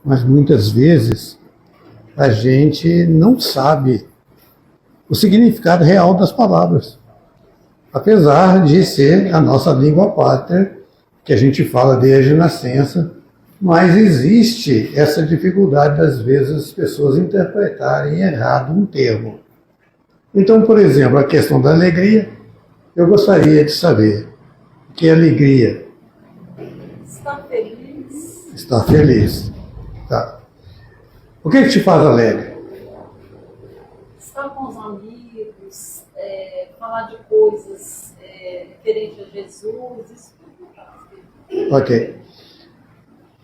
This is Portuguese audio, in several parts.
mas muitas vezes a gente não sabe o significado real das palavras. Apesar de ser a nossa língua pátria, que a gente fala desde a nascença, mas existe essa dificuldade, às vezes, as pessoas interpretarem errado um termo. Então, por exemplo, a questão da alegria, eu gostaria de saber o que é alegria. Estar feliz. Estar feliz. Tá. O que te faz alegre? Estar com os amigos, falar de coisas referentes a Jesus, isso tudo. Ok.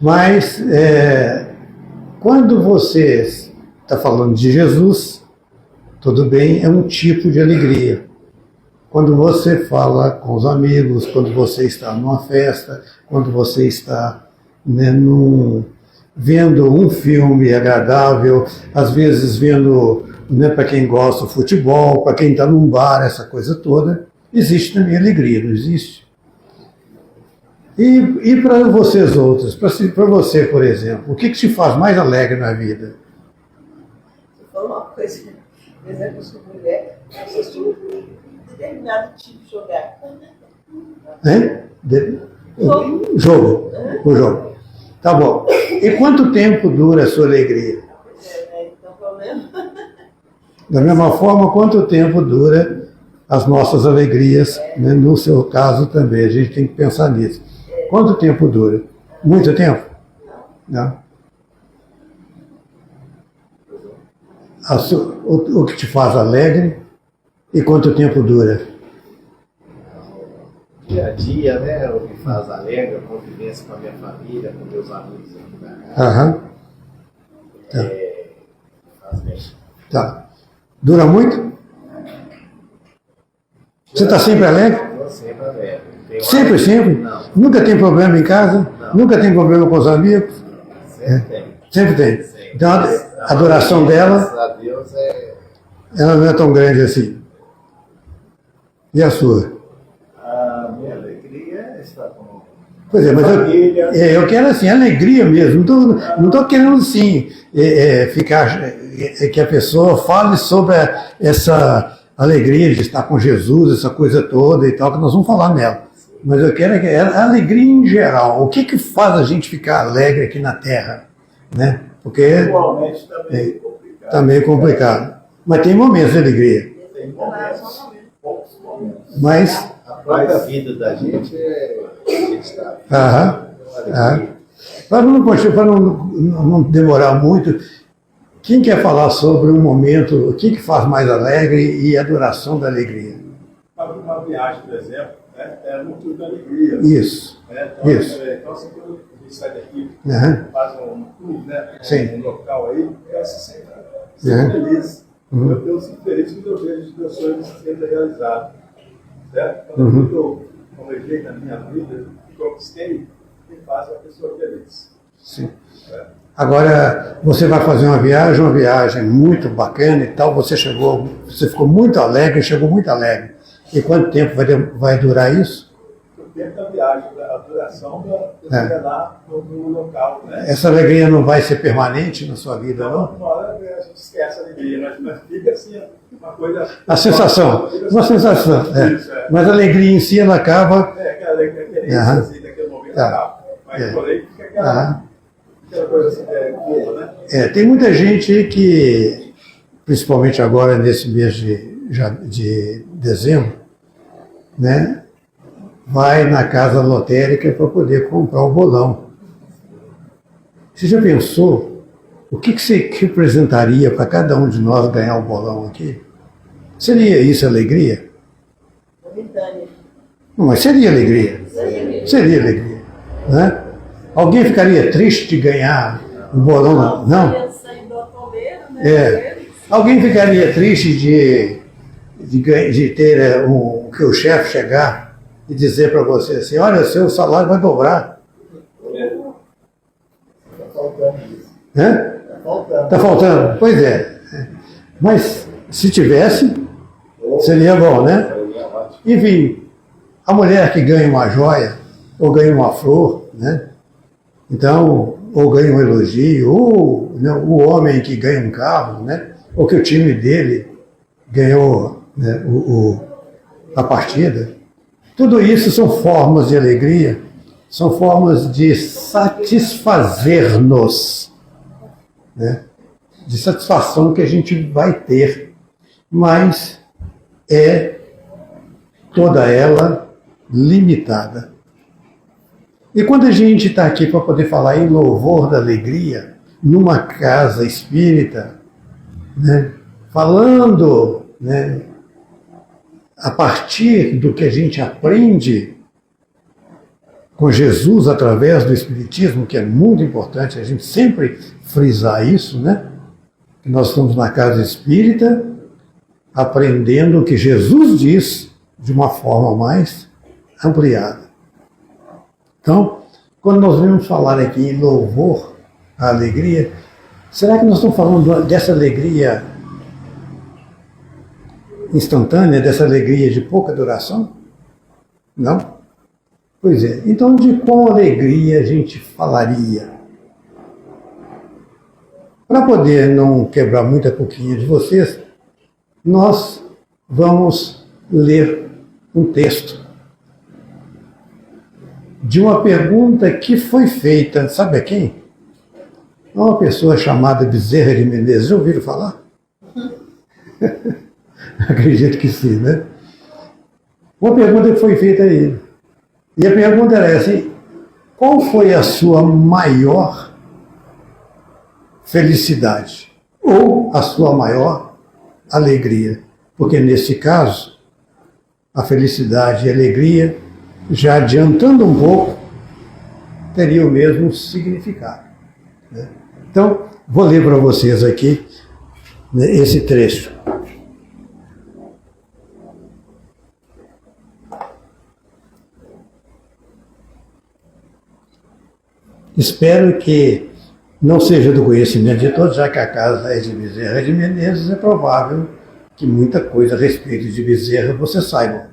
Mas, quando você está falando de Jesus, tudo bem, é um tipo de alegria. Quando você fala com os amigos, quando você está numa festa, quando você está vendo um filme agradável, às vezes vendo, para quem gosta do futebol, para quem está num bar, essa coisa toda, existe também alegria, não existe? E para vocês outros, para você, por exemplo, o que te faz mais alegre na vida? Você falou uma coisa, por exemplo, eu sou mulher, eu assisti um determinado tipo de jogar. Jogo. O jogo. Tá bom. E quanto tempo dura a sua alegria? Então, problema. Da mesma forma, quanto tempo dura as nossas alegrias, né? No seu caso também, a gente tem que pensar nisso. Quanto tempo dura? Muito tempo? Não. O que te faz alegre e quanto tempo dura? Dia a dia, né? O que faz alegre, a convivência com a minha família, com meus amigos aqui da casa. Aham. Tá. Faz bem. Tá. Dura muito? Você está sempre alegre? Estou sempre alegre. Sempre, sempre? Não. Nunca tem problema em casa? Não. Nunca tem problema com os amigos? Sempre tem. Sempre tem. Sempre. Então a duração Graças dela, a Deus ela não é tão grande assim. E a sua? a minha alegria é estar com Pois é, mas família. eu quero assim, alegria mesmo. Não estou querendo assim, que a pessoa fale sobre essa alegria de estar com Jesus, essa coisa toda e tal, que nós vamos falar nela. Mas eu quero a alegria em geral. O que faz a gente ficar alegre aqui na Terra? Né? Porque Igualmente também é complicado. Mas tem momentos de alegria. Tem momentos, poucos momentos. Mas, A própria vida da gente a gente está. para não demorar muito, quem quer falar sobre um momento, o que faz mais alegre e a duração da alegria? Uma viagem, por exemplo, né, é muito de alegria. Isso. Né? Então, Isso. Então, assim, quando a gente sai daqui, Aham. faz um tour, né, Sim. um local aí, eu se sente Uhum. feliz. Uhum. Eu sinto feliz quando eu vejo os meus sonhos sendo realizados. Certo? Então, Uhum. tudo que eu almejei na minha vida, que conquistei, me faz uma pessoa feliz. Sim. Agora, você vai fazer uma viagem muito bacana e tal, você ficou muito alegre, chegou muito alegre. E quanto tempo vai durar isso? O tempo da viagem, a duração da chegar lá no local, né? Essa alegria não vai ser permanente na sua vida, não? Uma hora a gente esquece a alegria, mas fica assim, uma coisa... A sensação, uma sensação. Isso, é. Mas a alegria em si, ela acaba... Aquela alegria, Aham. assim, daquele momento, Tá. tá. Mas É. porém fica Aham. aquela coisa assim, boa, né? Tem muita gente que, principalmente agora nesse mês de dezembro, né, vai na casa lotérica para poder comprar o bolão. Você já pensou o que você representaria para cada um de nós ganhar o bolão aqui? Seria isso alegria? Momentânea. Não, mas seria alegria. Seria alegria. Né? Alguém ficaria triste de ganhar o bolão? Não? Ia sair do atoleiro, né? É. Alguém ficaria triste de ter que o chefe chegar e dizer para você assim, olha, seu salário vai dobrar. Está faltando isso. Né? Está faltando. Está faltando? Pois é. Mas se tivesse, seria bom, né? Seria ótimo. Enfim, a mulher que ganha uma joia ou ganha uma flor, né? Então, ou ganha um elogio, ou né, o homem que ganha um carro, né, ou que o time dele ganhou, né, a partida. Tudo isso são formas de alegria, são formas de satisfazer-nos, né, de satisfação que a gente vai ter, mas é toda ela limitada. E quando a gente está aqui para poder falar em louvor da alegria, numa casa espírita, né, falando, né, a partir do que a gente aprende com Jesus através do Espiritismo, que é muito importante a gente sempre frisar isso, né? Que nós estamos na casa espírita aprendendo o que Jesus diz de uma forma mais ampliada. Então, quando nós vamos falar aqui em louvor à alegria, será que nós estamos falando dessa alegria instantânea, dessa alegria de pouca duração? Não? Pois é. Então, de qual alegria a gente falaria? Para poder não quebrar muita coquinha de vocês, nós vamos ler um texto de uma pergunta que foi feita, sabe a quem? Uma pessoa chamada Bezerra de Menezes. Já ouviram falar? Acredito que sim, né? Uma pergunta que foi feita a ele. E a pergunta era essa: qual foi a sua maior felicidade? Ou a sua maior alegria? Porque nesse caso, a felicidade e a alegria, já adiantando um pouco, teria o mesmo significado, né? Então, vou ler para vocês aqui, né, esse trecho. Espero que não seja do conhecimento de todos, já que a casa é de Bezerra de Menezes, é provável que muita coisa a respeito de Bezerra você saiba.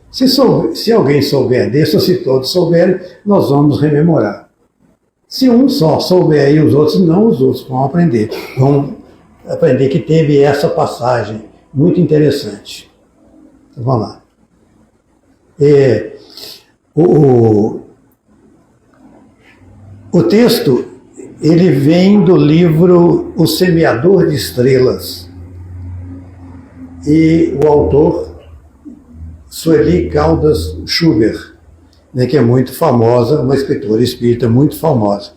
Se alguém souber desse, ou se todos souberem, nós vamos rememorar. Se um só souber e os outros não, os outros vão aprender. Vão aprender que teve essa passagem muito interessante. Então, vamos lá. O texto, ele vem do livro O Semeador de Estrelas. E o autor, Sueli Caldas Schubert, né, que é muito famosa, uma escritora espírita muito famosa.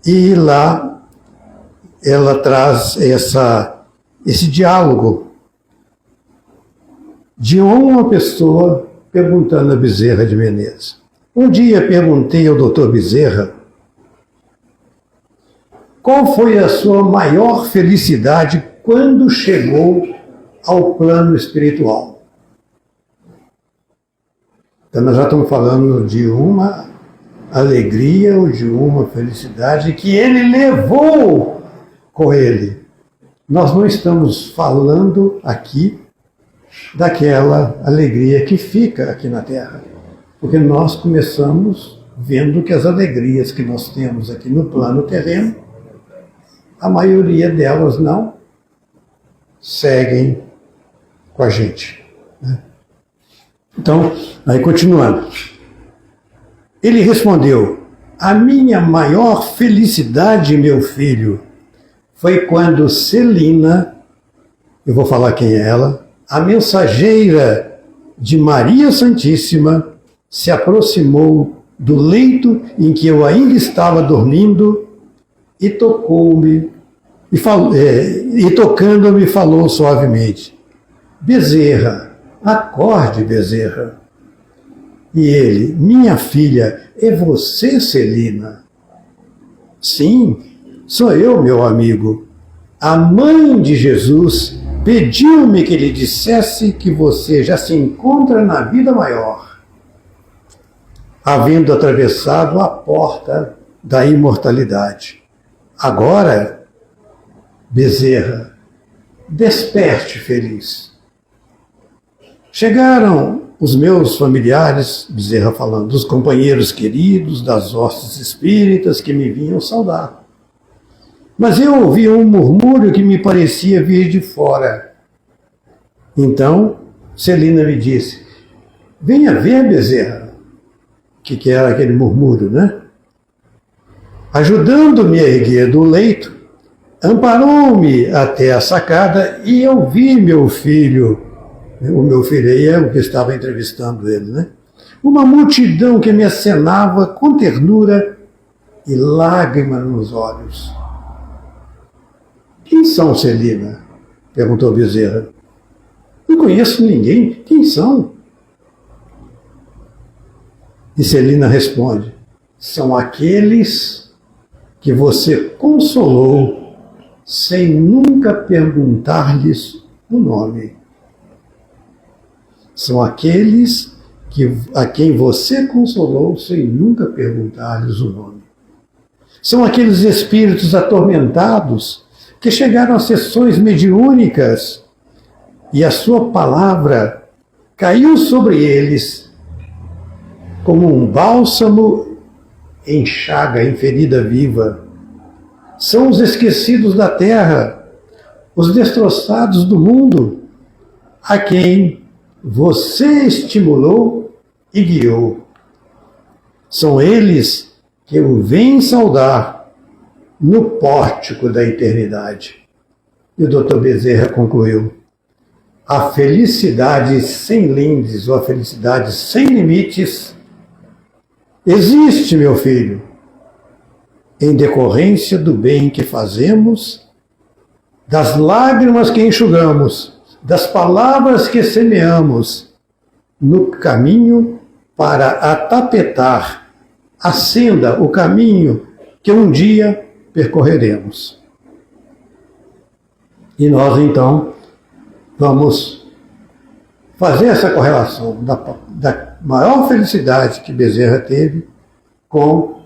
E lá ela traz esse diálogo de uma pessoa perguntando a Bezerra de Menezes. Um dia perguntei ao doutor Bezerra qual foi a sua maior felicidade quando chegou ao plano espiritual. Então nós já estamos falando de uma alegria ou de uma felicidade que ele levou com ele. Nós não estamos falando aqui daquela alegria que fica aqui na Terra, porque nós começamos vendo que as alegrias que nós temos aqui no plano terreno, a maioria delas não seguem com a gente, né? Então, aí continuando. Ele respondeu: a minha maior felicidade, meu filho, foi quando Celina, eu vou falar quem é ela, a mensageira de Maria Santíssima, se aproximou do leito em que eu ainda estava dormindo e tocou-me, e tocando-me falou suavemente: Bezerra, acorde, Bezerra. E ele: minha filha, é você, Celina? Sim, sou eu, meu amigo. A mãe de Jesus pediu-me que lhe dissesse que você já se encontra na vida maior, havendo atravessado a porta da imortalidade. Agora, Bezerra, desperte feliz. Chegaram os meus familiares, Bezerra falando, dos companheiros queridos, das hostes espíritas que me vinham saudar. Mas eu ouvi um murmúrio que me parecia vir de fora. Então, Celina me disse, venha ver, Bezerra, que era aquele murmúrio, né? Ajudando-me a erguer do leito, amparou-me até a sacada e eu vi meu filho, o meu filho aí é o que estava entrevistando ele, né? Uma multidão que me acenava com ternura e lágrima nos olhos. Quem são, Celina? Perguntou Bezerra. Não conheço ninguém. Quem são? E Celina responde, são aqueles que você consolou sem nunca perguntar-lhes o nome. São aqueles a quem você consolou sem nunca perguntar-lhes o nome. São aqueles espíritos atormentados que chegaram a sessões mediúnicas e a sua palavra caiu sobre eles como um bálsamo em chaga, em ferida viva. São os esquecidos da terra, os destroçados do mundo, a quem você estimulou e guiou. São eles que o vêm saudar no pórtico da eternidade. E o Dr. Bezerra concluiu, a felicidade sem lindes, ou a felicidade sem limites, existe, meu filho, em decorrência do bem que fazemos, das lágrimas que enxugamos, das palavras que semeamos, no caminho para atapetar a senda, o caminho que um dia percorreremos. E nós, então, vamos fazer essa correlação da maior felicidade que Bezerra teve com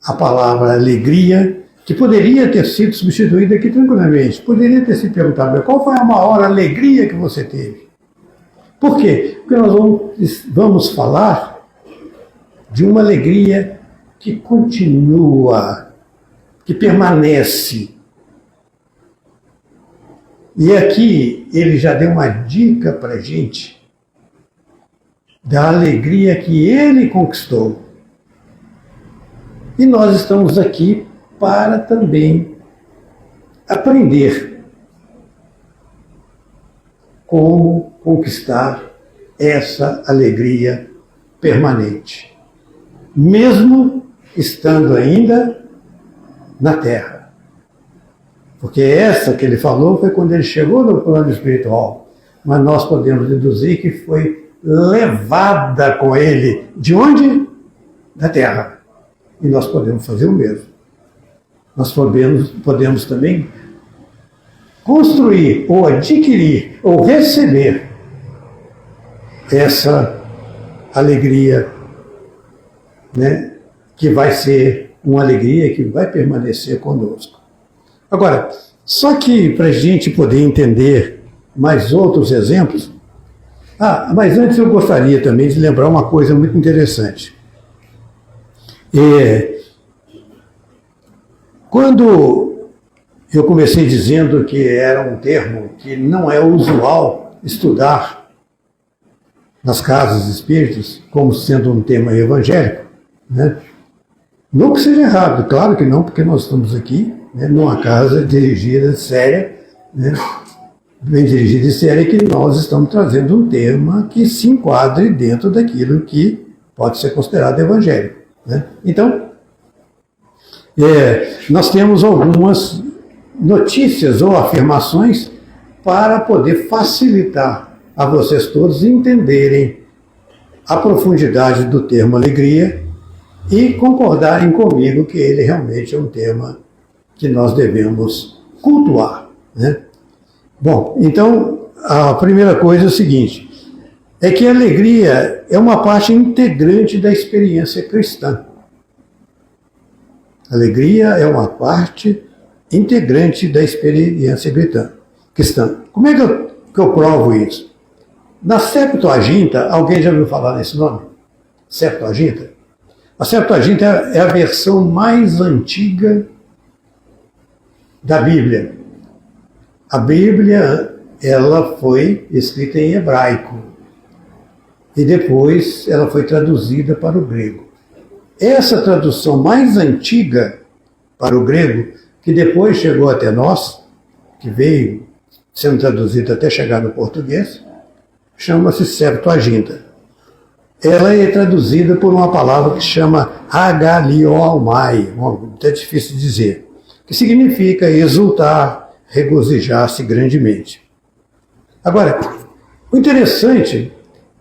a palavra alegria, que poderia ter sido substituída aqui tranquilamente. Poderia ter se perguntado, qual foi a maior alegria que você teve? Por quê? Porque nós vamos falar de uma alegria que continua, que permanece. E aqui ele já deu uma dica para a gente da alegria que ele conquistou. E nós estamos aqui para também aprender como conquistar essa alegria permanente, mesmo estando ainda na Terra. Porque essa que ele falou foi quando ele chegou no plano espiritual, mas nós podemos deduzir que foi levada com ele. De onde? Da Terra. E nós podemos fazer o mesmo. Nós podemos também construir, ou adquirir, ou receber essa alegria, né, que vai ser uma alegria que vai permanecer conosco. Agora, só que para a gente poder entender mais outros exemplos, mas antes eu gostaria também de lembrar uma coisa muito interessante. Quando eu comecei dizendo que era um termo que não é usual estudar nas casas espíritas, como sendo um tema evangélico, né? Não que seja errado, claro que não, porque nós estamos aqui, né, numa casa dirigida, séria, né, bem dirigida e séria, que nós estamos trazendo um tema que se enquadre dentro daquilo que pode ser considerado evangélico, né? Então, nós temos algumas notícias ou afirmações para poder facilitar a vocês todos entenderem a profundidade do termo alegria e concordarem comigo que ele realmente é um tema que nós devemos cultuar, né? Bom, então, a primeira coisa é o seguinte, é que a alegria é uma parte integrante da experiência cristã. A alegria é uma parte integrante da experiência cristã. Como é que eu provo isso? Na Septuaginta, alguém já ouviu falar nesse nome? Septuaginta? A Septuaginta é a versão mais antiga da Bíblia. A Bíblia, ela foi escrita em hebraico e depois ela foi traduzida para o grego. Essa tradução mais antiga para o grego, que depois chegou até nós, que veio sendo traduzida até chegar no português, chama-se Septuaginta. Ela é traduzida por uma palavra que se chama agaliomai, até difícil de dizer, que significa exultar, regozijar-se grandemente. Agora, o interessante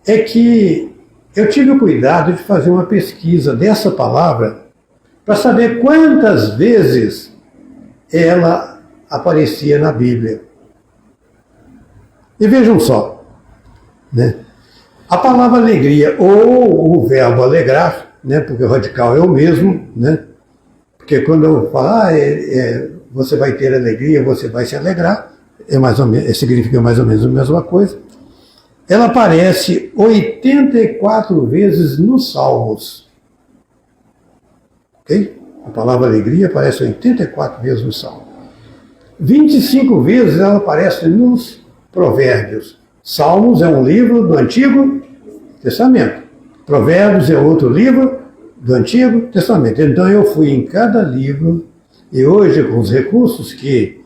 é que eu tive o cuidado de fazer uma pesquisa dessa palavra para saber quantas vezes ela aparecia na Bíblia. E vejam só, né? A palavra alegria, ou o verbo alegrar, né? Porque o radical é o mesmo, né? Porque quando eu falo, você vai ter alegria, você vai se alegrar, significa mais ou menos a mesma coisa. Ela aparece 84 vezes nos Salmos. Ok? A palavra alegria aparece 84 vezes no Salmo. 25 vezes ela aparece nos Provérbios. Salmos é um livro do Antigo Testamento. Provérbios é outro livro do Antigo Testamento. Então eu fui em cada livro e hoje, com os recursos que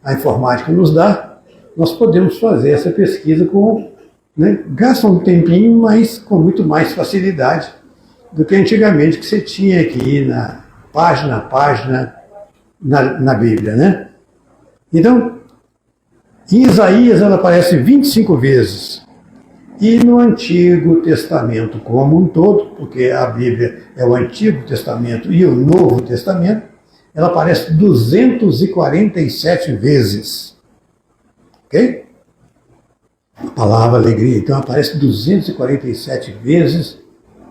a informática nos dá, nós podemos fazer essa pesquisa gasta um tempinho, mas com muito mais facilidade do que antigamente, que você tinha que ir página a página na Bíblia, né? Então, em Isaías ela aparece 25 vezes. E no Antigo Testamento como um todo, porque a Bíblia é o Antigo Testamento e o Novo Testamento, ela aparece 247 vezes. Ok? A palavra alegria, então, aparece 247 vezes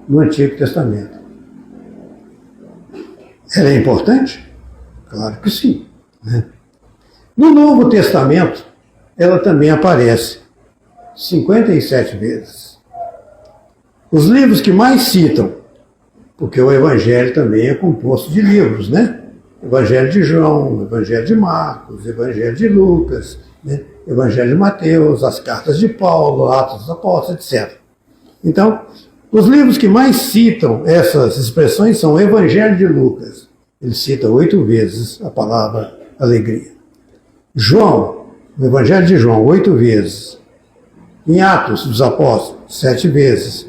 no Antigo Testamento. Ela é importante? Claro que sim, né? No Novo Testamento, ela também aparece 57 vezes. Os livros que mais citam, porque o Evangelho também é composto de livros, né? Evangelho de João, Evangelho de Marcos, Evangelho de Lucas, né? Evangelho de Mateus, as cartas de Paulo, Atos dos Apóstolos, etc. Então, os livros que mais citam essas expressões são o Evangelho de Lucas. Ele cita 8 vezes a palavra alegria. João, o Evangelho de João, 8 vezes. Em Atos dos Apóstolos, 7 vezes.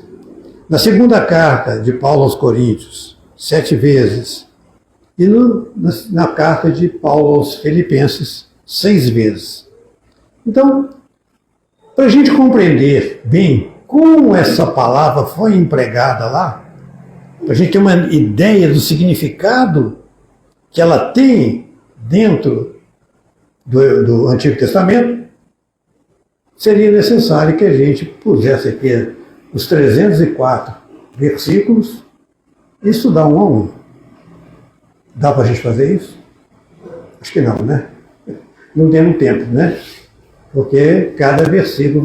Na segunda carta de Paulo aos Coríntios, 7 vezes. E na carta de Paulo aos Filipenses, 6 vezes. Então, para a gente compreender bem como essa palavra foi empregada lá, para a gente ter uma ideia do significado que ela tem dentro do Antigo Testamento, seria necessário que a gente pusesse aqui os 304 versículos e estudar um a um. Dá para a gente fazer isso? Acho que não, né? Não temos tempo, né? Porque cada versículo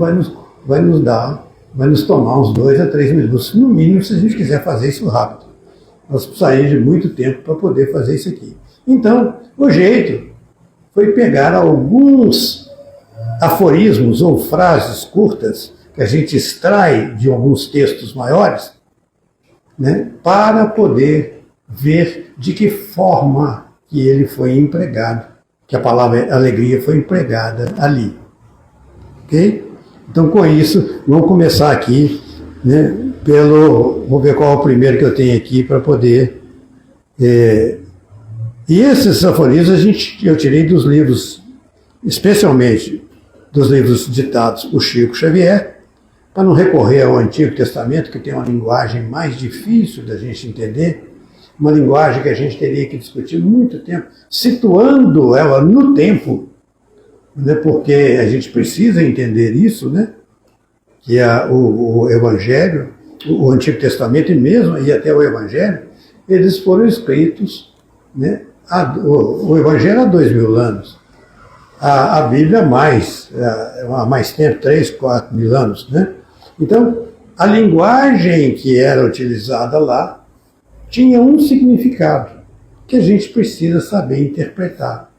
vai nos tomar uns 2 a 3 minutos, no mínimo, se a gente quiser fazer isso rápido. Nós precisaremos de muito tempo para poder fazer isso aqui. Então, o jeito foi pegar alguns aforismos ou frases curtas que a gente extrai de alguns textos maiores, né, para poder ver de que forma que ele foi empregado, que a palavra alegria foi empregada ali. Ok? Então, com isso, vamos começar aqui, né, vou ver qual é o primeiro que eu tenho aqui para poder... E esses aforismos eu tirei dos livros, especialmente dos livros ditados por Chico Xavier, para não recorrer ao Antigo Testamento, que tem uma linguagem mais difícil da gente entender, uma linguagem que a gente teria que discutir muito tempo, situando ela no tempo, né, porque a gente precisa entender isso, né, que o Evangelho, o Antigo Testamento e mesmo e até o Evangelho, eles foram escritos, né, o Evangelho há 2000 anos. A Bíblia há mais tempo, 3, 4 mil anos, né? Então, a linguagem que era utilizada lá tinha um significado que a gente precisa saber interpretar.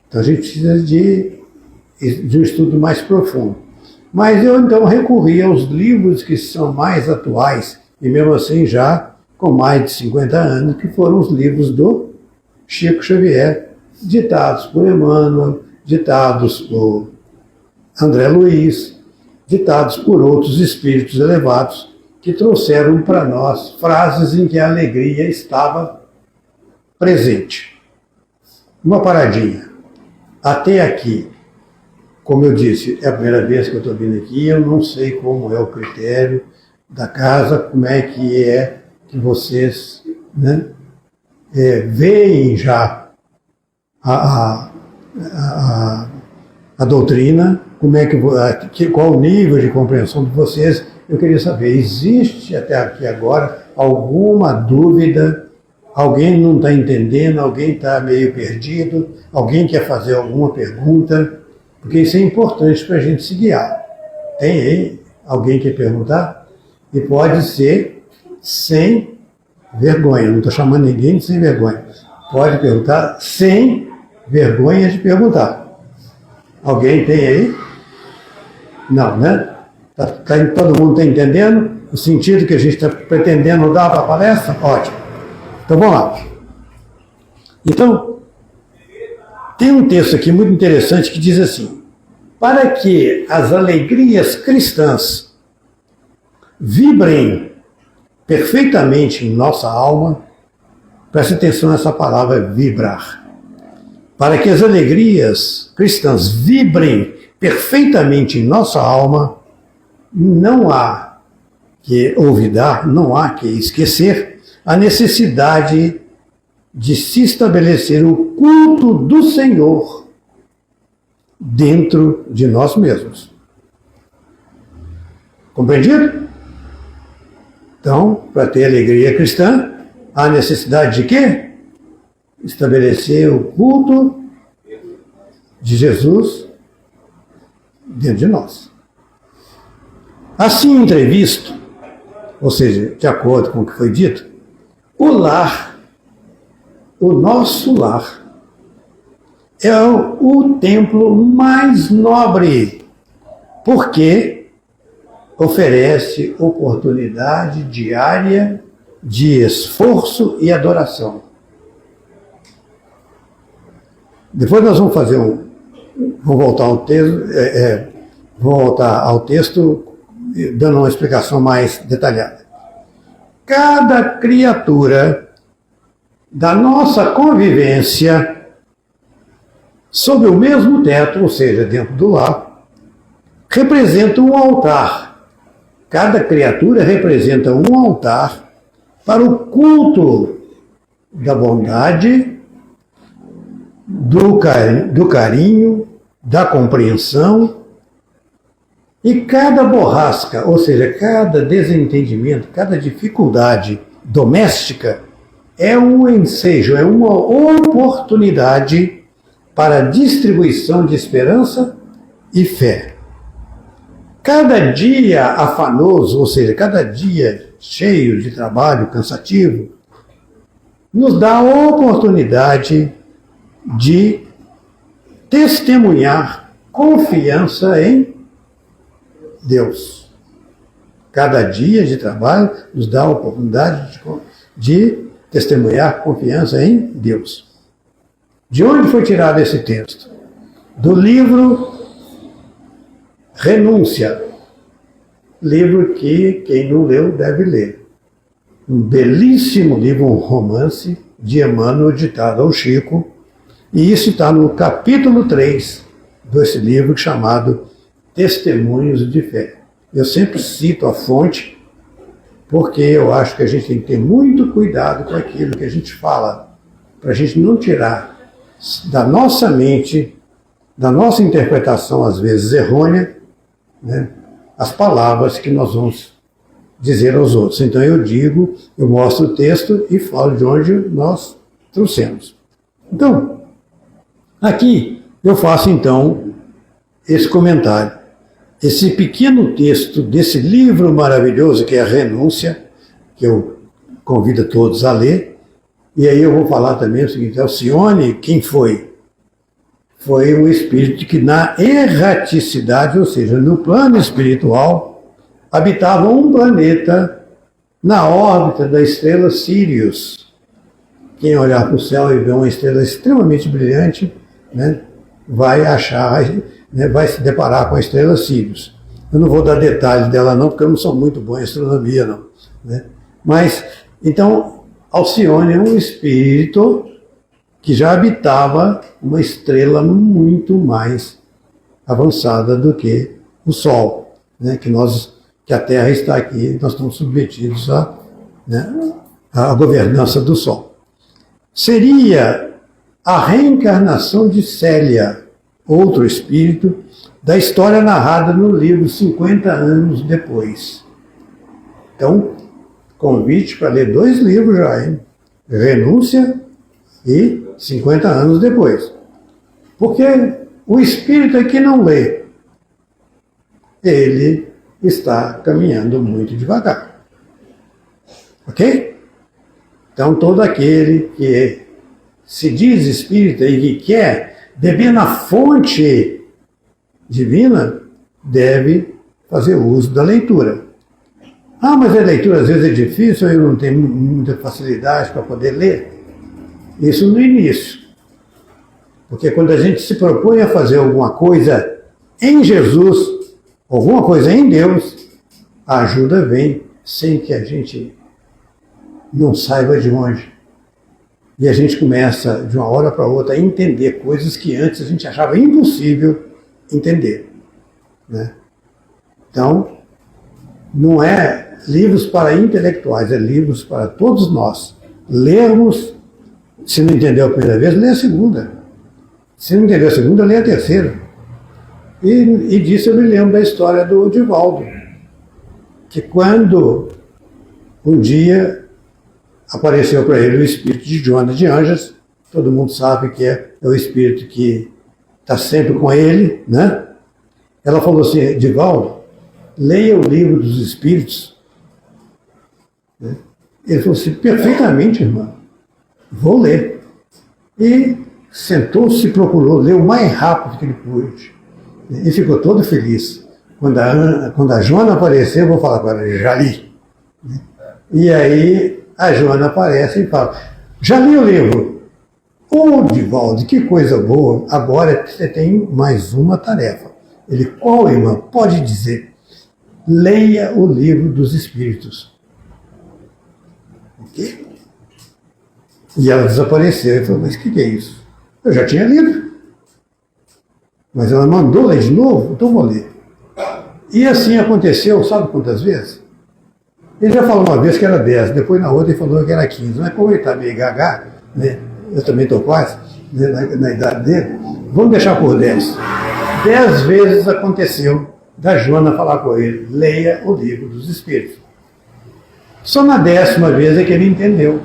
Então, a gente precisa de um estudo mais profundo. Mas eu, então, recorri aos livros que são mais atuais, e mesmo assim já com mais de 50 anos, que foram os livros do Chico Xavier, ditados por Emmanuel, ditados por André Luiz, ditados por outros espíritos elevados, que trouxeram para nós frases em que a alegria estava presente. Uma paradinha. Até aqui, como eu disse, é a primeira vez que eu estou vindo aqui, eu não sei como é o critério da casa, como é que vocês, né, veem já a doutrina, como é qual o nível de compreensão de vocês. Eu queria saber, existe até aqui agora alguma dúvida? Alguém não está entendendo? Alguém está meio perdido? Alguém quer fazer alguma pergunta? Porque isso é importante para a gente se guiar. Tem aí? Alguém quer perguntar? E pode ser sem vergonha. Não estou chamando ninguém de sem vergonha. Pode perguntar sem vergonha de perguntar. Alguém tem aí? Não, né? Todo mundo está entendendo o sentido que a gente está pretendendo dar para a palestra? Ótimo. Então vamos lá. Então, tem um texto aqui muito interessante que diz assim: para que as alegrias cristãs vibrem perfeitamente em nossa alma, preste atenção nessa palavra vibrar. Para que as alegrias cristãs vibrem perfeitamente em nossa alma, não há que olvidar, não há que esquecer a necessidade de se estabelecer o culto do Senhor dentro de nós mesmos. Compreendido? Então, para ter alegria cristã, há necessidade de quê? Estabelecer o culto de Jesus dentro de nós. Assim entrevisto, ou seja, de acordo com o que foi dito, o lar, o nosso lar, é o templo mais nobre, porque oferece oportunidade diária de esforço e adoração. Depois nós vamos fazer vou voltar ao texto, vou voltar ao texto dando uma explicação mais detalhada. Cada criatura da nossa convivência sob o mesmo teto, ou seja, dentro do lar, representa um altar. Cada criatura representa um altar para o culto da bondade, do carinho, da compreensão. E cada borrasca, ou seja, cada desentendimento, cada dificuldade doméstica é um ensejo, é uma oportunidade para a distribuição de esperança e fé. Cada dia afanoso, ou seja, cada dia cheio de trabalho, cansativo, nos dá a oportunidade de testemunhar confiança em Deus. Cada dia de trabalho nos dá a oportunidade de testemunhar confiança em Deus. De onde foi tirado esse texto? Do livro Renúncia, livro que quem não leu deve ler. Um belíssimo livro, um romance de Emmanuel ditado ao Chico, e isso está no capítulo 3 desse livro chamado Testemunhos de Fé. Eu sempre cito a fonte, porque eu acho que a gente tem que ter muito cuidado com aquilo que a gente fala, para a gente não tirar da nossa mente, da nossa interpretação, às vezes errônea, né, as palavras que nós vamos dizer aos outros. Então eu mostro o texto e falo de onde nós trouxemos. Então, aqui eu faço então esse comentário. esse pequeno texto desse livro maravilhoso que é a Renúncia, que eu convido a todos a ler. E aí eu vou falar também o seguinte: Alcione, quem foi? Foi um espírito que na erraticidade, ou seja, no plano espiritual, habitava um planeta na órbita da estrela Sirius. Quem olhar para o céu e ver uma estrela extremamente brilhante, né, vai achar, né, vai se deparar com a estrela Sirius. Eu não vou dar detalhes dela não, porque eu não sou muito bom em astronomia não, né? Mas, então, Alcione é um espírito que já habitava uma estrela muito mais avançada do que o Sol, né? Que a Terra está aqui, nós estamos submetidos né, à governança do Sol. Seria a reencarnação de Célia, outro espírito, da história narrada no livro 50 anos depois. Então, convite para ler 2 livros já, hein? Renúncia e 50 anos depois. Porque o espírito é que não lê. Ele está caminhando muito devagar. Ok? Então, todo aquele que se diz espírita e que quer beber na fonte divina, deve fazer uso da leitura. Ah, mas a leitura às vezes é difícil, eu não tenho muita facilidade para poder ler. Isso no início. Porque quando a gente se propõe a fazer alguma coisa em Jesus, alguma coisa em Deus, a ajuda vem sem que a gente não saiba de onde. E a gente começa, de uma hora para outra, a entender coisas que antes a gente achava impossível entender, né? Então, não é livros para intelectuais, é livros para todos nós. Lermos, se não entendeu a primeira vez, lê a segunda. Se não entendeu a segunda, lê a terceira. E disso eu me lembro da história do Divaldo, que quando um dia apareceu para ele o espírito de Joana de Anjos, todo mundo sabe que é o espírito que está sempre com ele, né? Ela falou assim: Divaldo, leia o livro dos Espíritos. Ele falou assim: perfeitamente, irmã, vou ler. E sentou-se e procurou ler o mais rápido que ele pôde. E ficou todo feliz. Quando a Joana apareceu, eu vou falar para ela: já li. E aí a Joana aparece e fala: já li o livro. Ô, Divaldo, que coisa boa, agora você tem mais uma tarefa. Ele: qual, irmã? Pode dizer. Leia o livro dos Espíritos. Ok? E ela desapareceu. Ele falou: mas o que é isso? Eu já tinha lido. Mas ela mandou ler de novo, então vou ler. E assim aconteceu, sabe quantas vezes? Ele já falou uma vez que era 10, depois na outra ele falou que era 15. Mas como ele está meio gaga, né? Eu também estou quase, né, na idade dele, vamos deixar por 10. 10 vezes aconteceu da Joana falar com ele: leia o livro dos Espíritos. Só na 10ª vez é que ele entendeu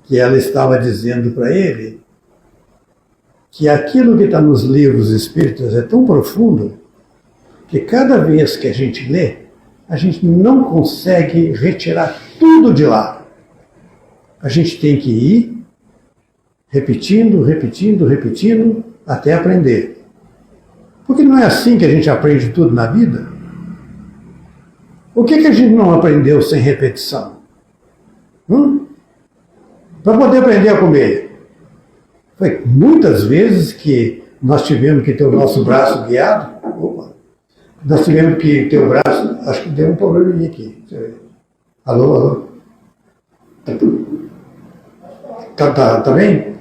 que ela estava dizendo para ele que aquilo que está nos livros espíritas é tão profundo que cada vez que a gente lê, a gente não consegue retirar tudo de lá. A gente tem que ir repetindo, repetindo, repetindo, até aprender. Porque não é assim que a gente aprende tudo na vida? O que a gente não aprendeu sem repetição? Para poder aprender a comer. Foi muitas vezes que nós tivemos que ter o nosso braço guiado. Opa! Nós tivemos que ter o braço. Acho que deu um probleminha aqui. Alô, alô? Tá bem?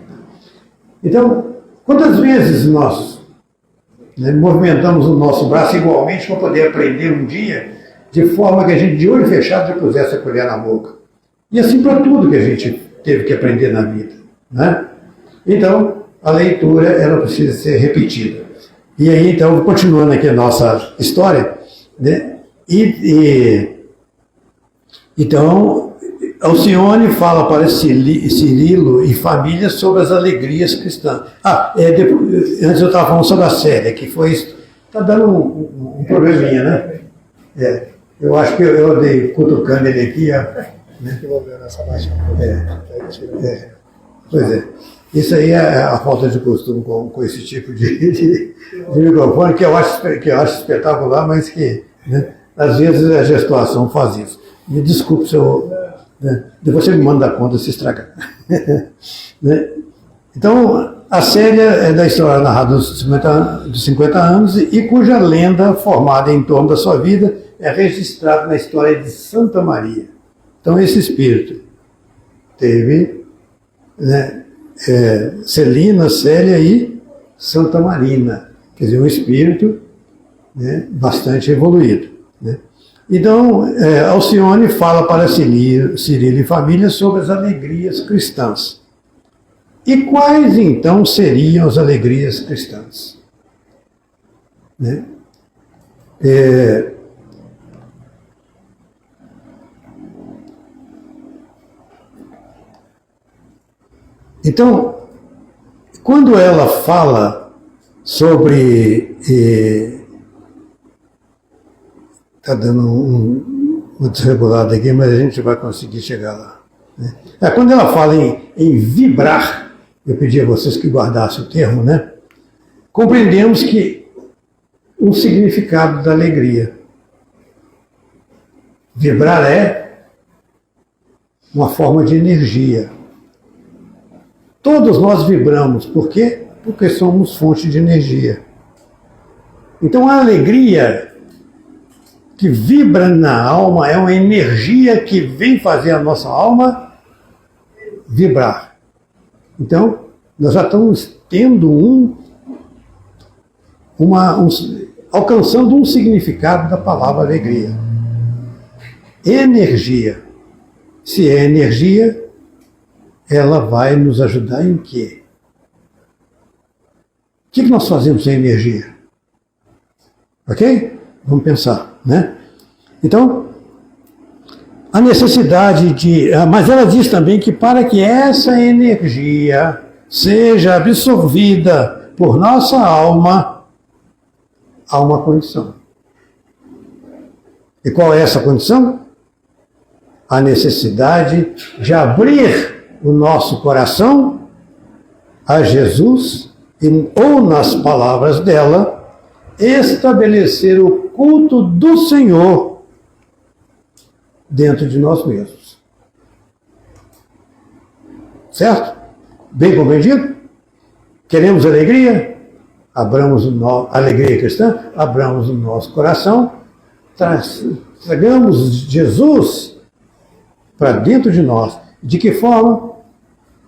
Então, quantas vezes nós movimentamos o nosso braço igualmente para poder aprender um dia, de forma que a gente, de olho fechado, já pusesse a colher na boca? E assim para tudo que a gente teve que aprender na vida, né? Então, a leitura, ela precisa ser repetida. E aí, então, continuando aqui a nossa história, né? Então, Alcione fala para Cirilo e família sobre as alegrias cristãs. Antes eu estava falando sobre a Célia, que foi Tá dando um probleminha, né? É. Eu acho que eu dei cutucando ele aqui, ó, né? Envolvendo essa parte. Pois é. Isso aí é a falta de costume com esse tipo de microfone, que eu acho espetacular, mas que, né, às vezes a gestuação faz isso. Me desculpe se eu... Né, depois você me manda a conta se estragar. Né? Então, a Célia é da história narrada dos 50 anos e cuja lenda formada em torno da sua vida é registrada na história de Santa Maria. Então, esse espírito teve, né, Celina, Célia e Santa Marina, quer dizer, um espírito, né, bastante evoluído. Né? Então, Alcione fala para Cirilo e família sobre as alegrias cristãs. E quais, então, seriam as alegrias cristãs? Né? Então, quando ela fala sobre... Está dando uma desregulada aqui, mas a gente vai conseguir chegar lá. Né? Quando ela fala em vibrar, eu pedi a vocês que guardassem o termo, né? Compreendemos que um significado da alegria. Vibrar é uma forma de energia. Todos nós vibramos. Por quê? Porque somos fonte de energia. Então a alegria que vibra na alma é uma energia que vem fazer a nossa alma vibrar. Então, nós já estamos tendo alcançando um significado da palavra alegria. Energia. Se é energia, ela vai nos ajudar em quê? O que nós fazemos sem energia? Ok? Vamos pensar, né? Então, a necessidade de... Mas ela diz também que para que essa energia seja absorvida por nossa alma, há uma condição. E qual é essa condição? A necessidade de abrir o nosso coração a Jesus ou, nas palavras dela, estabelecer o culto do Senhor dentro de nós mesmos. Certo? Bem compreendido? Queremos alegria? Alegria cristã? Abramos o nosso coração, tragamos Jesus para dentro de nós. De que forma?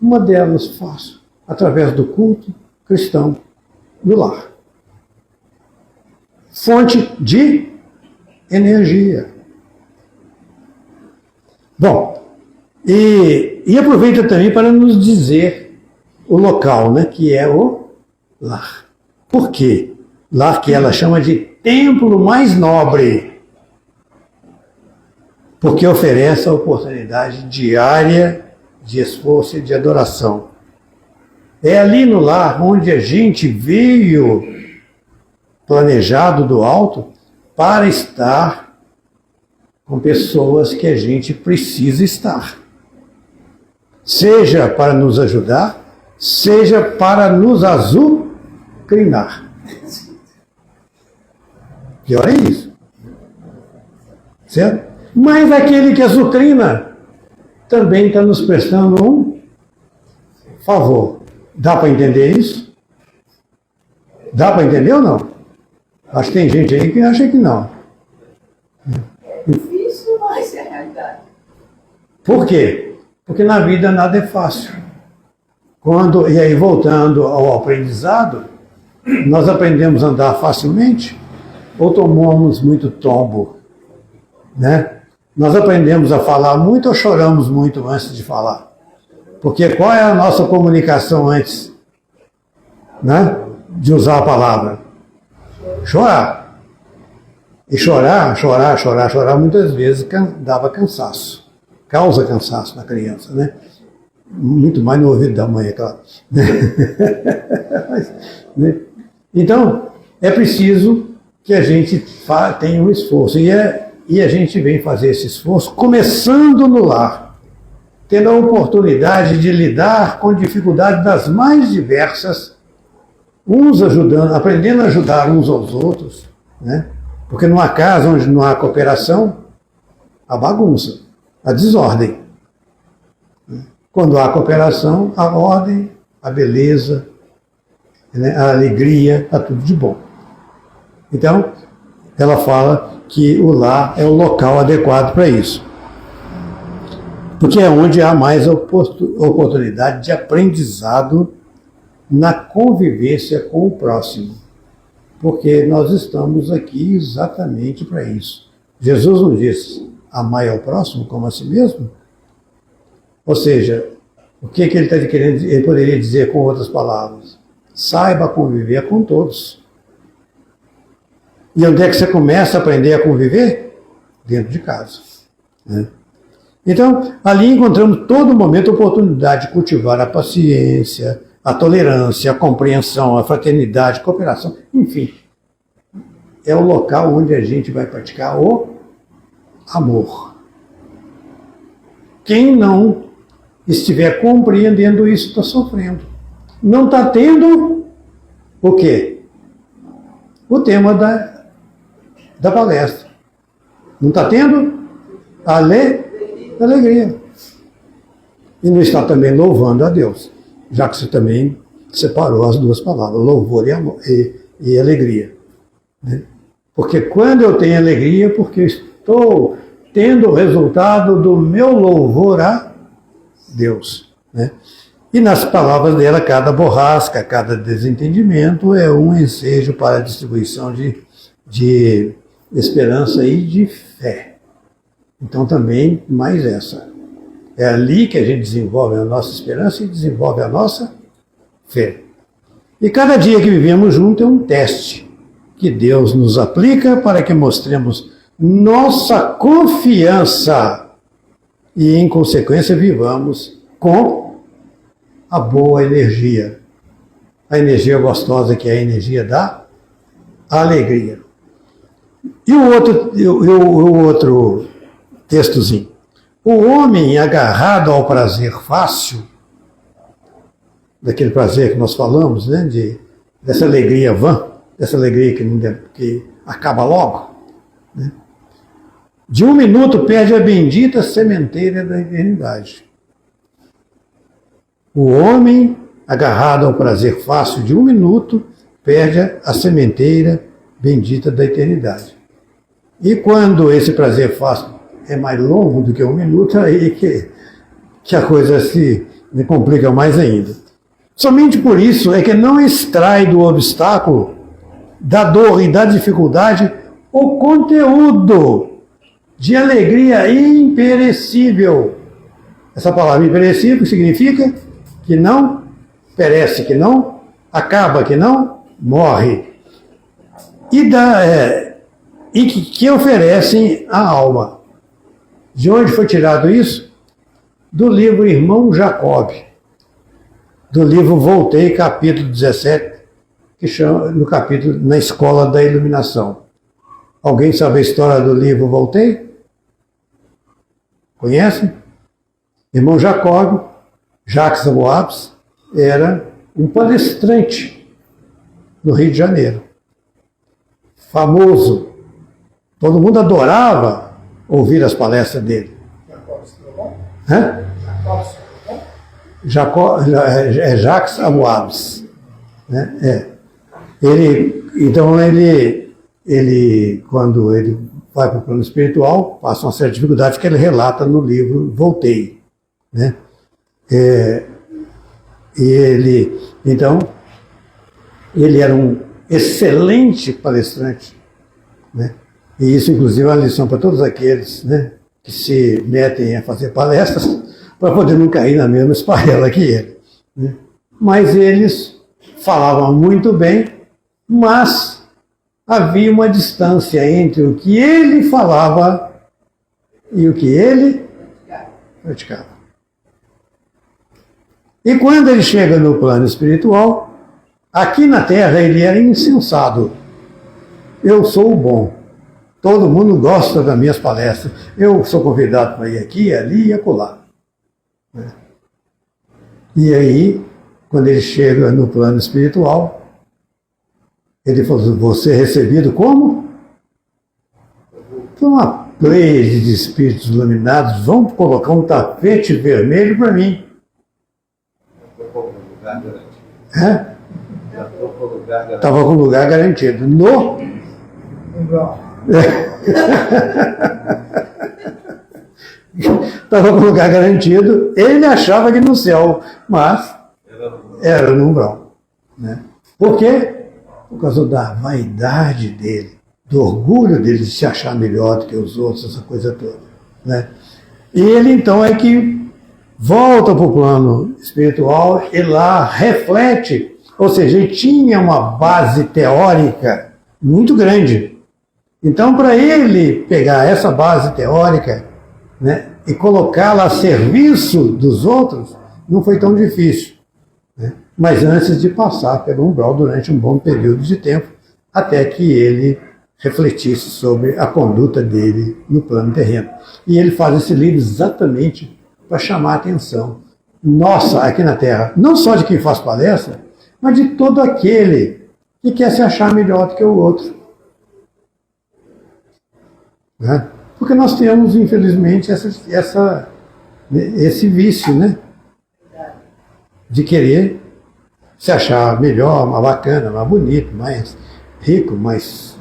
Uma delas faço através do culto cristão no lar. Fonte de energia. Bom, e aproveita também para nos dizer o local, né, que é o lar. Por quê? Lar que ela chama de templo mais nobre, porque oferece a oportunidade diária de esforço e de adoração. É ali no lar onde a gente veio planejado do alto para estar com pessoas que a gente precisa estar. Seja para nos ajudar, seja para nos azucrinar. Pior é isso. Certo? Mas aquele que azucrina também está nos prestando um favor. Dá para entender isso? Dá para entender ou não? Acho que tem gente aí que acha que não. Difícil, mas é a realidade. Por quê? Porque na vida nada é fácil. E aí, voltando ao aprendizado, nós aprendemos a andar facilmente ou tomamos muito tombo? Né? Nós aprendemos a falar muito ou choramos muito antes de falar? Porque qual é a nossa comunicação antes, né, de usar a palavra? Chorar. E chorar, muitas vezes dava cansaço. Causa cansaço na criança, né? Muito mais no ouvido da mãe, é claro. Então, é preciso que a gente tem um esforço. E a gente vem fazer esse esforço começando no lar, tendo a oportunidade de lidar com dificuldades das mais diversas, uns ajudando, aprendendo a ajudar uns aos outros, né? Porque numa casa onde não há cooperação, há bagunça, há desordem. Quando há cooperação, há ordem, a beleza, né? A alegria, há tudo de bom. Então, ela fala que o lar é o local adequado para isso. Porque é onde há mais oportunidade de aprendizado na convivência com o próximo. Porque nós estamos aqui exatamente para isso. Jesus nos disse, amai ao próximo como a si mesmo. Ou seja, o que ele está querendo, ele poderia dizer com outras palavras? Saiba conviver com todos. E onde é que você começa a aprender a conviver? Dentro de casa, né? Então, ali encontramos todo momento a oportunidade de cultivar a paciência, a tolerância, a compreensão, a fraternidade, a cooperação, enfim. É o local onde a gente vai praticar o amor. Quem não estiver compreendendo isso está sofrendo. Não está tendo o quê? O tema da palestra. Não está tendo alegria. E não está também louvando a Deus, já que você também separou as duas palavras, louvor e, amor, e alegria. Né? Porque quando eu tenho alegria, porque eu estou tendo o resultado do meu louvor a Deus. Né? E nas palavras dela, cada borrasca, cada desentendimento é um ensejo para a distribuição de esperança e de fé. Então também mais essa. É ali que a gente desenvolve a nossa esperança e desenvolve a nossa fé. E cada dia que vivemos juntos é um teste que Deus nos aplica para que mostremos nossa confiança e, em consequência, vivamos com a boa energia. A energia gostosa, que é a energia da alegria. E o outro textozinho. O homem agarrado ao prazer fácil, daquele prazer que nós falamos, né, dessa alegria vã, dessa alegria que acaba logo, né, de um minuto perde a bendita sementeira da eternidade. O homem agarrado ao prazer fácil de um minuto perde a sementeira bendita da eternidade. E quando esse prazer fácil é mais longo do que um minuto, aí que a coisa se complica mais ainda. Somente por isso é que não extrai do obstáculo, da dor e da dificuldade, o conteúdo de alegria imperecível. Essa palavra imperecível significa que não perece, que não acaba, que não morre. E que oferecem a alma. De onde foi tirado isso? Do livro Irmão Jacob, do livro Voltei, capítulo 17, que chama, no capítulo Na Escola da Iluminação. Alguém sabe a história do livro Voltei? Conhece? Irmão Jacob, Jacques Aboabs, era um palestrante no Rio de Janeiro. Famoso. Todo mundo adorava ouvir as palestras dele. Hã? Jacques Aboabs. Né? Ele, quando ele vai para o plano espiritual, passa uma certa dificuldade que ele relata no livro Voltei. Né? Então, ele era um excelente palestrante, né? E isso, inclusive, é uma lição para todos aqueles, né, que se metem a fazer palestras para poder não cair na mesma esparrela que ele. Né? Mas eles falavam muito bem, mas havia uma distância entre o que ele falava e o que ele praticava. E quando ele chega no plano espiritual, aqui na Terra ele era insensado. eu sou o bom. Todo mundo gosta das minhas palestras. Eu sou convidado para ir aqui, ali e acolá. E aí, quando ele chega no plano espiritual, ele falou, você é recebido como? Por uma pleia de espíritos iluminados, vão colocar um tapete vermelho para mim. Estava com lugar garantido. Estava com lugar garantido, ele achava que no céu, mas era no umbral. Né? Por quê? Por causa da vaidade dele, do orgulho dele de se achar melhor do que os outros, essa coisa toda. Né? E ele então é que volta para o plano espiritual e lá reflete, ou seja, ele tinha uma base teórica muito grande. Então, para ele pegar essa base teórica, né, e colocá-la a serviço dos outros, não foi tão difícil. Né? Mas antes de passar pelo umbral durante um bom período de tempo, até que ele refletisse sobre a conduta dele no plano terreno. E ele faz esse livro exatamente para chamar a atenção nossa aqui na Terra, não só de quem faz palestra, mas de todo aquele que quer se achar melhor do que o outro. Né? Porque nós temos, infelizmente, esse vício, né? De querer se achar melhor, mais bacana, mais bonito, mais rico, mais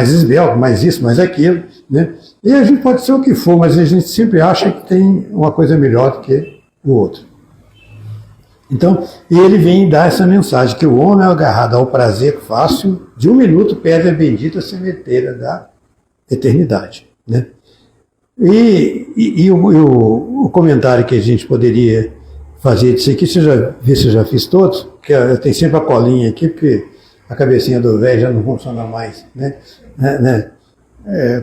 esbelto, mais isso, mais aquilo. Né? E a gente pode ser o que for, mas a gente sempre acha que tem uma coisa melhor do que o outro. Então, e ele vem dar essa mensagem, que o homem é agarrado ao prazer fácil, de um minuto perde a bendita sementeira da eternidade. Né? E o comentário que a gente poderia fazer disso aqui, ver se eu já fiz todos, porque eu tenho sempre a colinha aqui, porque a cabecinha do velho já não funciona mais, né?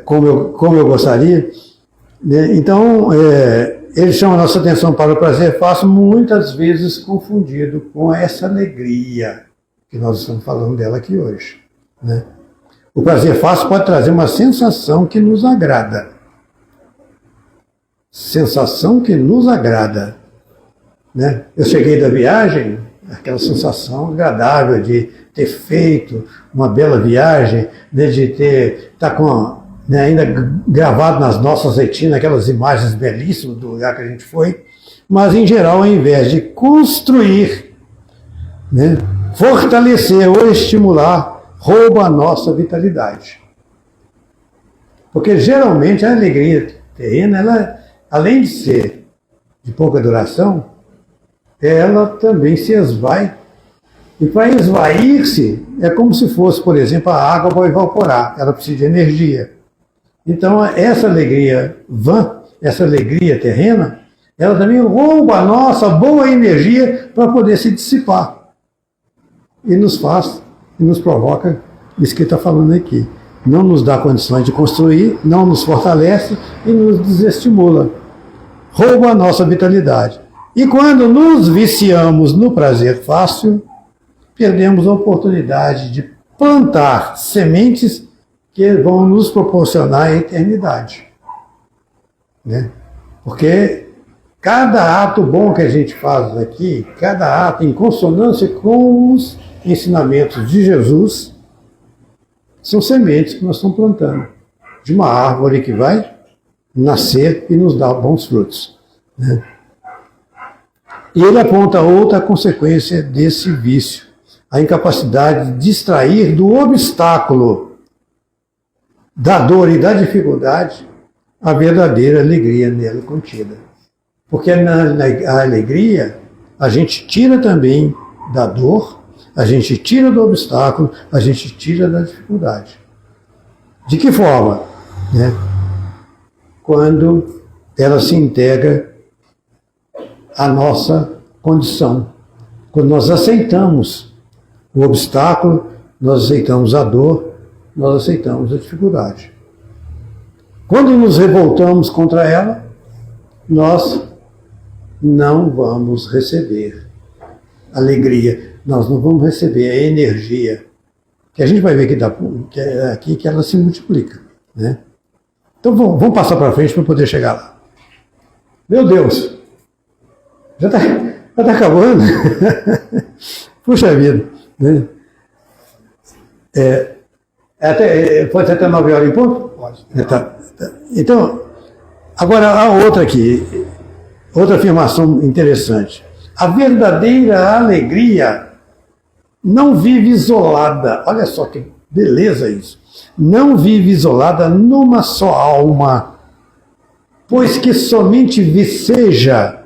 Como eu gostaria. Né? Então, ele chama a nossa atenção para o prazer fácil, muitas vezes confundido com essa alegria que nós estamos falando dela aqui hoje. Né? O prazer fácil pode trazer uma sensação que nos agrada. Sensação que nos agrada. Né? Eu cheguei da viagem, aquela sensação agradável de ter feito uma bela viagem, né? De estar com, né, ainda gravado nas nossas retinas aquelas imagens belíssimas do lugar que a gente foi, mas em geral, ao invés de construir, né, fortalecer ou estimular, rouba a nossa vitalidade. Porque geralmente a alegria terrena, ela, além de ser de pouca duração, ela também se esvai. E para esvair-se, é como se fosse, por exemplo, a água vai evaporar, ela precisa de energia. Então, essa alegria vã, essa alegria terrena, ela também rouba a nossa boa energia para poder se dissipar. E nos faz, e nos provoca isso que ele está falando aqui. Não nos dá condições de construir, não nos fortalece e nos desestimula. Rouba a nossa vitalidade. E quando nos viciamos no prazer fácil, perdemos a oportunidade de plantar sementes que vão nos proporcionar a eternidade. Né? Porque cada ato bom que a gente faz aqui, cada ato em consonância com os ensinamentos de Jesus, são sementes que nós estamos plantando de uma árvore que vai nascer e nos dar bons frutos. Né? E ele aponta outra consequência desse vício, a incapacidade de distrair do obstáculo, da dor e da dificuldade, a verdadeira alegria nela contida. Porque na alegria, a gente tira também da dor, a gente tira do obstáculo, a gente tira da dificuldade. De que forma? Né? Quando ela se integra à nossa condição. Quando nós aceitamos o obstáculo, nós aceitamos a dor, nós aceitamos a dificuldade. Quando nos revoltamos contra ela, nós não vamos receber alegria, nós não vamos receber a energia que a gente vai ver aqui que ela se multiplica, né? Então vamos passar para frente para poder chegar lá. Meu Deus, já está acabando. Puxa vida, né? Pode ser até 9 horas em ponto? Pode. Tá. Então, agora a outra aqui, outra afirmação interessante. A verdadeira alegria não vive isolada. Olha só que beleza isso. Não vive isolada numa só alma, pois que somente viceja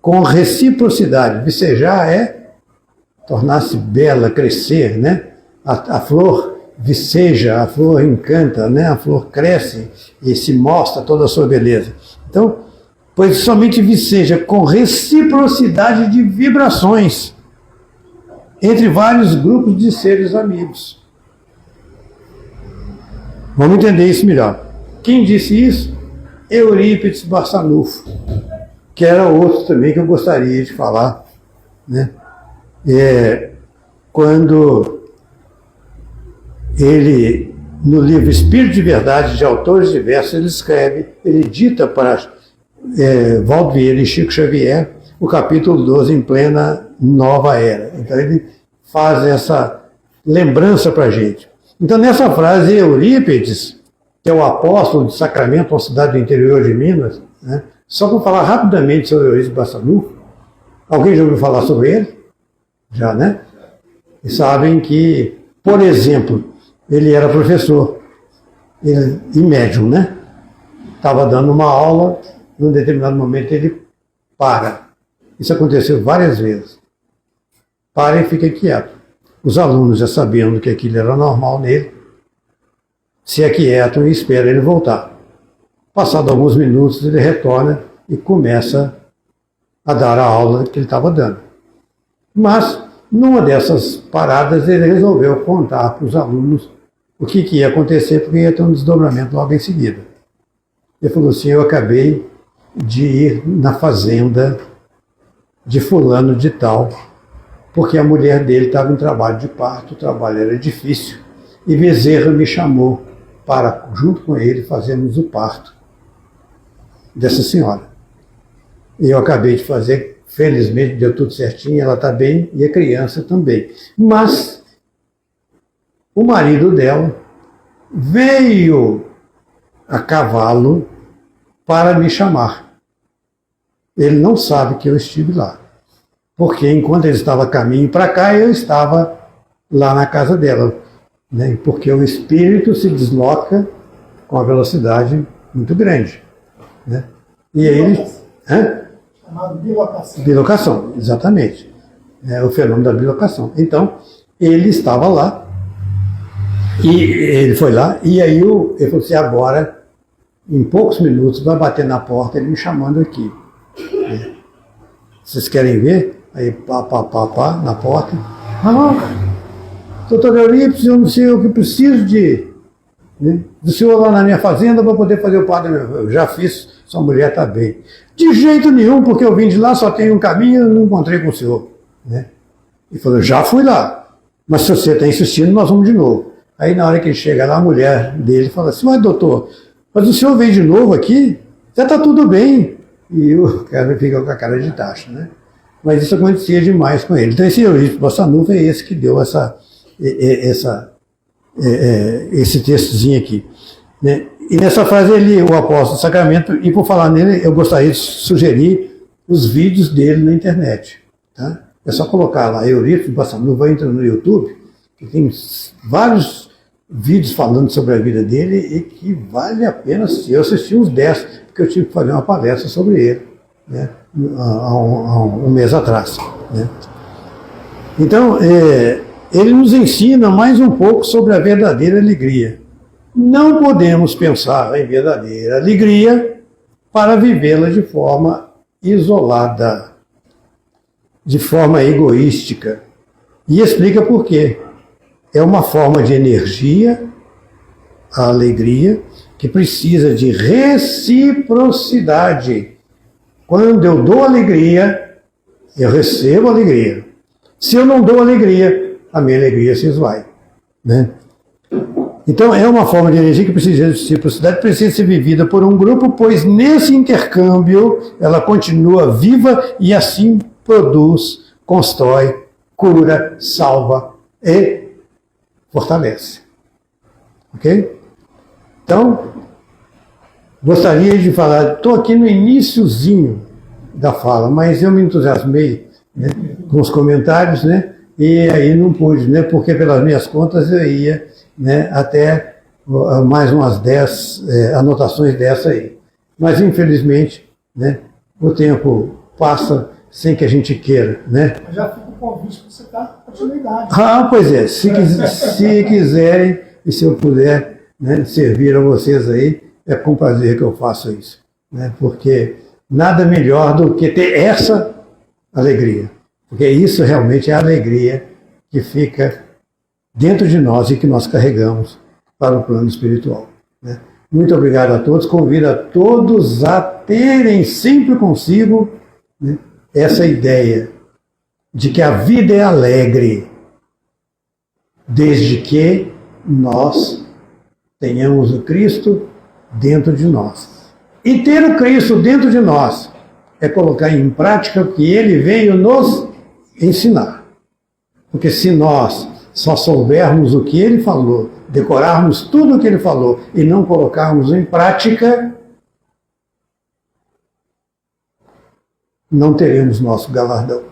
com reciprocidade. Vicejar é tornar-se bela, crescer, né? A flor viceja, a flor encanta, né? A flor cresce e se mostra toda a sua beleza. Então, pois somente viceja com reciprocidade de vibrações entre vários grupos de seres amigos. Vamos entender isso melhor. Quem disse isso? Eurípides Barçanufo, que era outro também que eu gostaria de falar, né? Quando ele, no livro Espírito de Verdade, de autores diversos, ele escreve, ele dita para Valdo Vieira e Chico Xavier o capítulo 12, em plena nova era. Então ele faz essa lembrança para a gente. Então nessa frase, Eurípides, que é o apóstolo de Sacramento, uma cidade do interior de Minas, né? Só para falar rapidamente sobre Eurípides Barçanufo, alguém já ouviu falar sobre ele? Já, né? E sabem que, por exemplo, ele era professor e médium, né? Estava dando uma aula, num determinado momento ele para. Isso aconteceu várias vezes. Para e fica quieto. Os alunos, já sabendo que aquilo era normal nele, se aquietam e esperam ele voltar. Passado alguns minutos, ele retorna e começa a dar a aula que ele estava dando. Mas, numa dessas paradas, ele resolveu contar para os alunos o que ia acontecer, porque ia ter um desdobramento logo em seguida. Ele falou assim: eu acabei de ir na fazenda de fulano de tal, porque a mulher dele estava em trabalho de parto, o trabalho era difícil, e Bezerra me chamou para, junto com ele, fazermos o parto dessa senhora. E eu acabei de fazer, felizmente deu tudo certinho, ela está bem e a criança também. Mas o marido dela veio a cavalo para me chamar. Ele não sabe que eu estive lá, porque enquanto ele estava a caminho para cá, eu estava lá na casa dela, né? Porque o espírito se desloca com uma velocidade muito grande, né? E aí ele... Chamado bilocação. Bilocação, exatamente. É o fenômeno da bilocação. Então, ele estava lá, e ele foi lá, e aí ele falou assim: agora, em poucos minutos, vai bater na porta, ele me chamando aqui. Vocês querem ver? Aí, pá, na porta. Doutor Eurípides, eu não sei o que preciso do senhor lá na minha fazenda para poder fazer o parto. Eu já fiz, sua mulher está bem. De jeito nenhum, porque eu vim de lá, só tem um caminho, eu não encontrei com o senhor. Né? Ele falou: já fui lá, mas se você está insistindo, nós vamos de novo. Aí na hora que ele chega lá, a mulher dele fala assim: mas doutor, mas o senhor veio de novo aqui? Já está tudo bem. E o cara fica com a cara de taxa, né? Mas isso acontecia demais com ele. Então esse Eurípides Barçanufo é esse que deu esse textozinho aqui, né? E nessa frase o apóstolo do Sacramento, e por falar nele, eu gostaria de sugerir os vídeos dele na internet. Tá? É só colocar lá Eurípides Barçanufo, vai entrar no YouTube, que tem vários vídeos falando sobre a vida dele e que vale a pena assistir. Eu assisti uns 10, porque eu tive que fazer uma palestra sobre ele, né? Há um mês atrás. Né? Então, ele nos ensina mais um pouco sobre a verdadeira alegria. Não podemos pensar em verdadeira alegria para vivê-la de forma isolada, de forma egoística. E explica por quê. É uma forma de energia, a alegria, que precisa de reciprocidade. Quando eu dou alegria, eu recebo alegria. Se eu não dou alegria, a minha alegria se esvai. né? Então, é uma forma de energia que precisa de reciprocidade, precisa ser vivida por um grupo, pois nesse intercâmbio ela continua viva e assim produz, constrói, cura, salva e fortalece. Ok? Então, gostaria de falar, estou aqui no iniciozinho da fala, mas eu me entusiasmei, né, com os comentários, né, e aí não pude, né, porque pelas minhas contas eu ia, né, até mais umas 10 anotações dessa aí. Mas, infelizmente, né, o tempo passa sem que a gente queira, né? Já fica o convite para você dar continuidade. Pois é, se quiserem e se eu puder, né, servir a vocês aí, é com prazer que eu faço isso, né? Porque nada melhor do que ter essa alegria, porque isso realmente é a alegria que fica dentro de nós e que nós carregamos para o plano espiritual, né? Muito obrigado a todos, convido a todos a terem sempre consigo, né, essa ideia de que a vida é alegre, desde que nós tenhamos o Cristo dentro de nós. E ter o Cristo dentro de nós é colocar em prática o que Ele veio nos ensinar. Porque se nós só soubermos o que Ele falou, decorarmos tudo o que Ele falou e não colocarmos em prática, não teremos nosso galardão.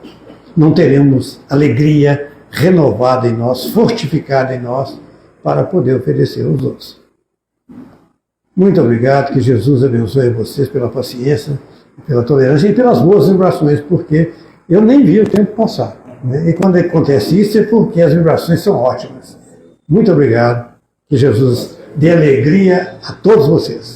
Não teremos alegria renovada em nós, fortificada em nós, para poder oferecer aos outros. Muito obrigado, que Jesus abençoe vocês pela paciência, pela tolerância e pelas boas vibrações, porque eu nem vi o tempo passar, né? E quando acontece isso é porque as vibrações são ótimas. Muito obrigado, que Jesus dê alegria a todos vocês.